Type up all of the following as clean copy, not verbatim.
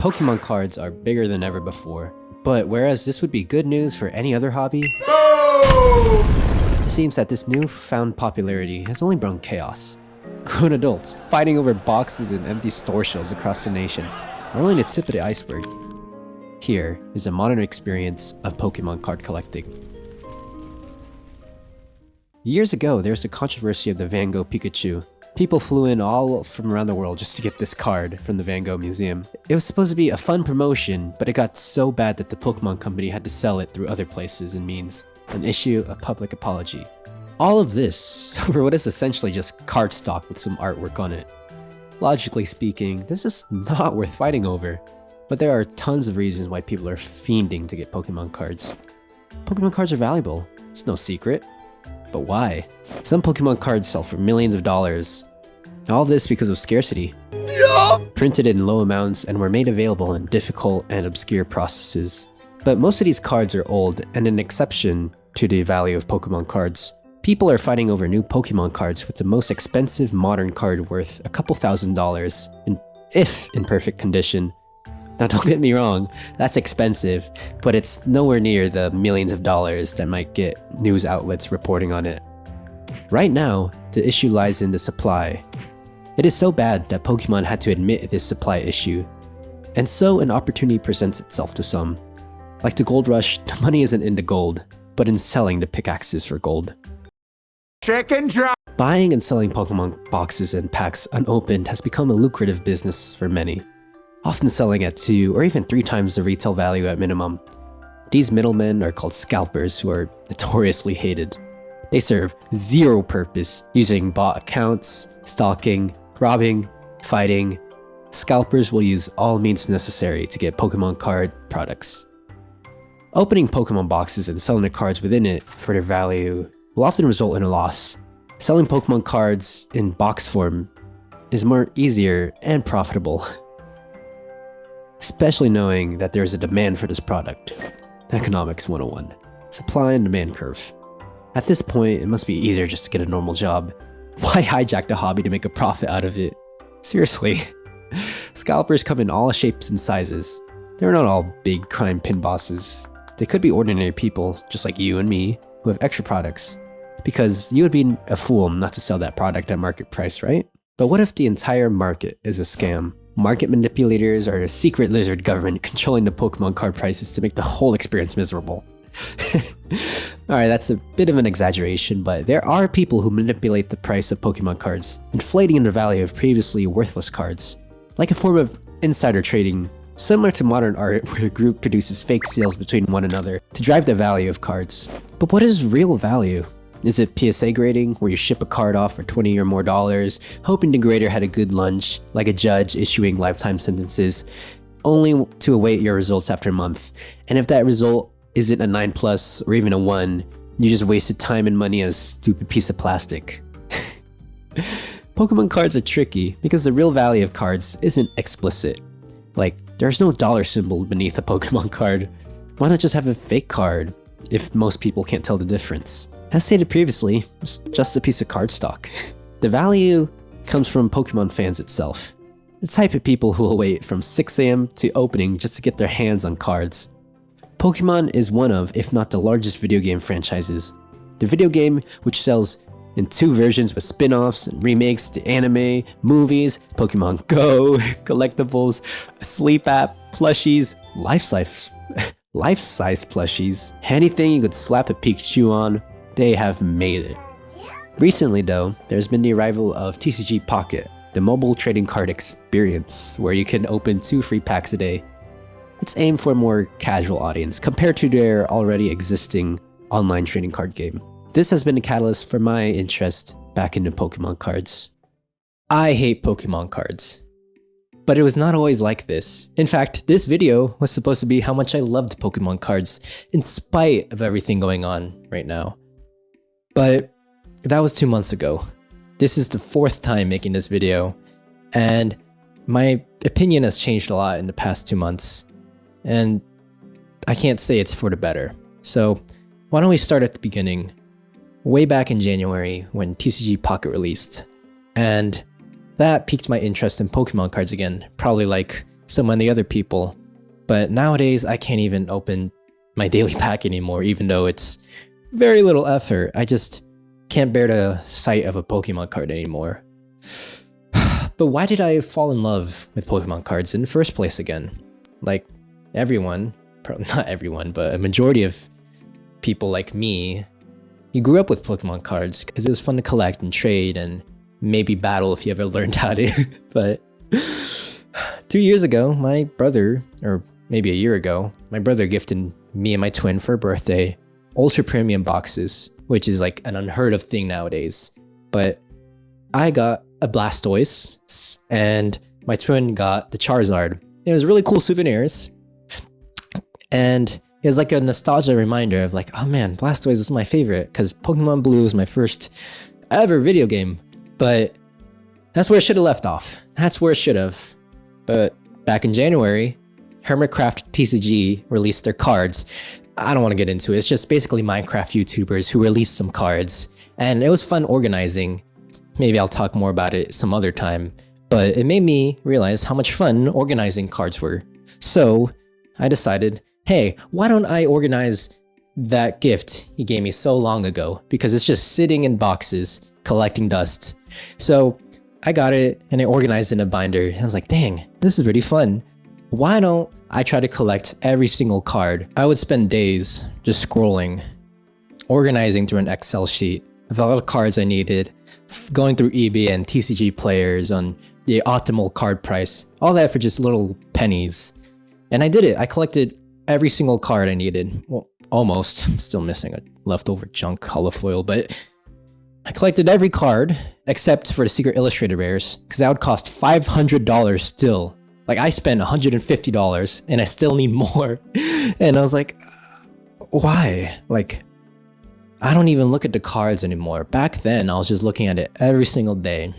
Pokemon cards are bigger than ever before, but whereas this would be good news for any other hobby, it seems that this newfound popularity has only brought chaos. Grown adults fighting over boxes and empty store shelves across the nation are only the tip of the iceberg. Here is a modern experience of Pokemon card collecting. Years ago, there was the controversy of the Van Gogh Pikachu. People flew in all from around the world just to get this card from the Van Gogh Museum. It was supposed to be a fun promotion, but it got so bad that the Pokemon company had to sell it through other places and means, an issue of public apology. All of this for what is essentially just card stock with some artwork on it. Logically speaking, this is not worth fighting over, but there are tons of reasons why people are fiending to get Pokemon cards. Pokemon cards are valuable, it's no secret. But why? Some Pokemon cards sell for millions of dollars. All this because of scarcity. Yeah. Printed in low amounts and were made available in difficult and obscure processes. But most of these cards are old and an exception to the value of Pokemon cards. People are fighting over new Pokemon cards with the most expensive modern card worth a couple $1,000s, if in perfect condition. Now don't get me wrong, that's expensive, but it's nowhere near the millions of dollars that might get news outlets reporting on it. Right now, the issue lies in the supply. It is so bad that Pokemon had to admit this supply issue, and so an opportunity presents itself to some. Like the gold rush, the money isn't in the gold, but in selling the pickaxes for gold. Chicken drop! Buying and selling Pokemon boxes and packs unopened has become a lucrative business for many. Often selling at 2 or even 3 times the retail value at minimum. These middlemen are called scalpers, who are notoriously hated. They serve zero purpose, using bot accounts, stalking, robbing, fighting. Scalpers will use all means necessary to get Pokemon card products. Opening Pokemon boxes and selling the cards within it for their value will often result in a loss. Selling Pokemon cards in box form is more easier and profitable. Especially knowing that there is a demand for this product. Economics 101. Supply and demand curve. At this point, it must be easier just to get a normal job. Why hijack the hobby to make a profit out of it? Seriously. Scalpers come in all shapes and sizes. They're not all big crime pin bosses. They could be ordinary people, just like you and me, who have extra products. Because you would be a fool not to sell that product at market price, right? But what if the entire market is a scam? Market manipulators are a secret lizard government controlling the Pokemon card prices to make the whole experience miserable. Alright, that's a bit of an exaggeration, but there are people who manipulate the price of Pokemon cards, inflating the value of previously worthless cards. Like a form of insider trading, similar to modern art where a group produces fake sales between one another to drive the value of cards. But what is real value? Is it PSA grading, where you ship a card off for $20 or more, hoping the grader had a good lunch, like a judge issuing lifetime sentences, only to await your results after a month? And if that result isn't a 9+ or even a 1, you just wasted time and money on a stupid piece of plastic. Pokemon cards are tricky because the real value of cards isn't explicit. Like, there's no dollar symbol beneath a Pokemon card. Why not just have a fake card if most people can't tell the difference? As stated previously, it's just a piece of cardstock. The value comes from Pokemon fans itself. The type of people who will wait from 6 AM to opening just to get their hands on cards. Pokemon is one of, if not the largest video game franchises. The video game, which sells in 2 versions with spin-offs and remakes to anime, movies, Pokemon Go, collectibles, a sleep app, plushies, life-size plushies, anything you could slap a Pikachu on, they have made it. Recently though, there's been the arrival of TCG Pocket, the mobile trading card experience, where you can open 2 free packs a day. It's aimed for a more casual audience compared to their already existing online trading card game. This has been a catalyst for my interest back into Pokemon cards. I hate Pokemon cards. But it was not always like this. In fact, this video was supposed to be how much I loved Pokemon cards, in spite of everything going on right now. But that was 2 months ago. This is the 4th time making this video, and my opinion has changed a lot in the past 2 months, and I can't say it's for the better. So why don't we start at the beginning, way back in January when TCG Pocket released, and that piqued my interest in Pokemon cards again, probably like so many other people. But nowadays, I can't even open my daily pack anymore, even though it's very little effort. I just can't bear the sight of a Pokemon card anymore. But why did I fall in love with Pokemon cards in the first place again? Like everyone, not everyone, but a majority of people like me, you grew up with Pokemon cards because it was fun to collect and trade and maybe battle if you ever learned how to. But 2 years ago, my brother, or maybe a year ago, my brother gifted me and my twin for a birthday ultra premium boxes, which is like an unheard of thing nowadays. But I got a Blastoise and my twin got the Charizard. It was really cool souvenirs. And it was like a nostalgia reminder of like, oh man, Blastoise was my favorite because Pokemon Blue was my first ever video game. But that's where it should have left off. That's where it should have. But back in January, Hermitcraft TCG released their cards. I don't want to get into it. It's just basically Minecraft YouTubers who released some cards. And it was fun organizing. Maybe I'll talk more about it some other time. But it made me realize how much fun organizing cards were. So I decided, hey, why don't I organize that gift he gave me so long ago? Because it's just sitting in boxes, collecting dust. So I got it and I organized it in a binder. And I was like, dang, this is really fun. Why don't I try to collect every single card? I would spend days just scrolling, organizing through an Excel sheet with all the cards I needed, going through eBay and TCG players on the optimal card price, all that for just little pennies. And I did it. I collected every single card I needed. Well, almost. I'm still missing a leftover junk holofoil, but I collected every card except for the secret illustrated rares because that would cost $500 still. Like I spent $150 and I still need more. And I was like, why? Like, I don't even look at the cards anymore. Back then, I was just looking at it every single day,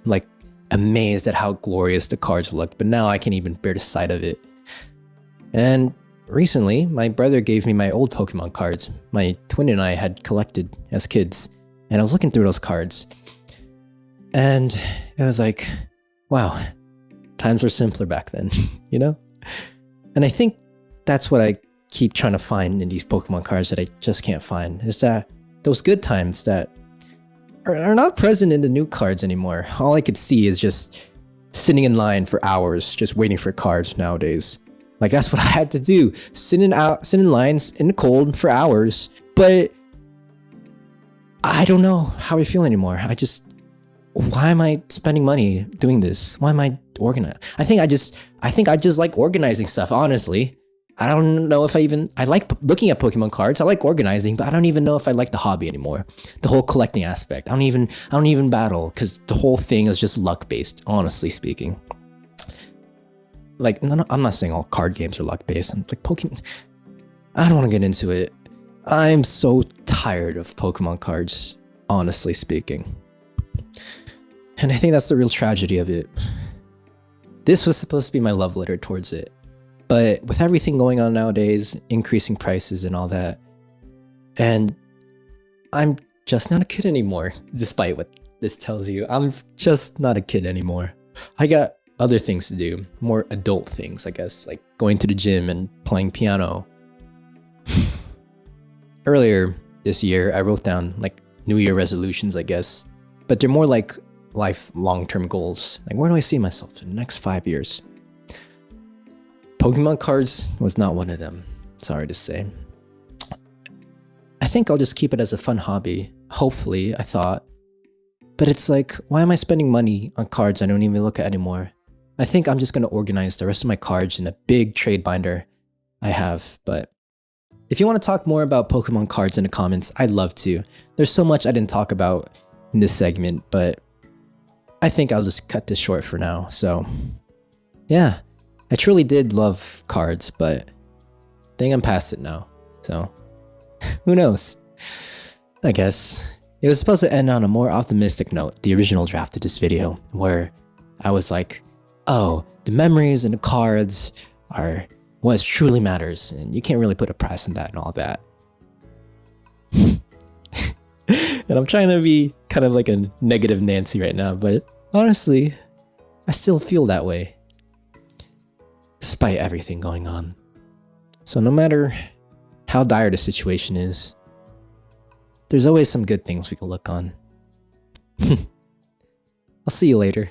like amazed at how glorious the cards looked. But now I can't even bear the sight of it. And recently, my brother gave me my old Pokemon cards my twin and I had collected as kids. And I was looking through those cards. And it was like, wow, times were simpler back then, you know? And I think that's what I keep trying to find in these Pokemon cards that I just can't find, is that those good times that are not present in the new cards anymore. All I could see is just sitting in line for hours, just waiting for cards nowadays. Like that's what I had to do, sit in lines in the cold for hours. But I don't know how I feel anymore. Why am I spending money doing this? Why am I organizing? I think I just like organizing stuff, honestly. I don't know if I like looking at Pokemon cards. I like organizing, but I don't even know if I like the hobby anymore. The whole collecting aspect. I don't even battle because the whole thing is just luck based, honestly speaking. Like, no, I'm not saying all card games are luck based. I'm like Pokemon. I don't want to get into it. I'm so tired of Pokemon cards, honestly speaking. And I think that's the real tragedy of it. This was supposed to be my love letter towards it. But with everything going on nowadays, increasing prices and all that, and I'm just not a kid anymore, despite what this tells you. I'm just not a kid anymore. I got other things to do, more adult things, I guess, like going to the gym and playing piano. Earlier this year, I wrote down like New Year resolutions, I guess, but they're more like life long-term goals. Like, where do I see myself in the next 5 years? Pokemon cards was not one of them, sorry to say. I think I'll just keep it as a fun hobby, hopefully, I thought. But it's like, why am I spending money on cards I don't even look at anymore? I think I'm just going to organize the rest of my cards in a big trade binder I have. But if you want to talk more about Pokemon cards in the comments, I'd love to. There's so much I didn't talk about in this segment, but I think I'll just cut this short for now. So yeah, I truly did love cards, but I think I'm past it now. So who knows? I guess. It was supposed to end on a more optimistic note, the original draft of this video, where I was like, oh, the memories and the cards are what truly matters, and you can't really put a price on that and all that. And I'm trying to be kind of like a negative Nancy right now, but honestly, I still feel that way. despite everything going on. So no matter how dire the situation is, there's always some good things we can look on. I'll see you later.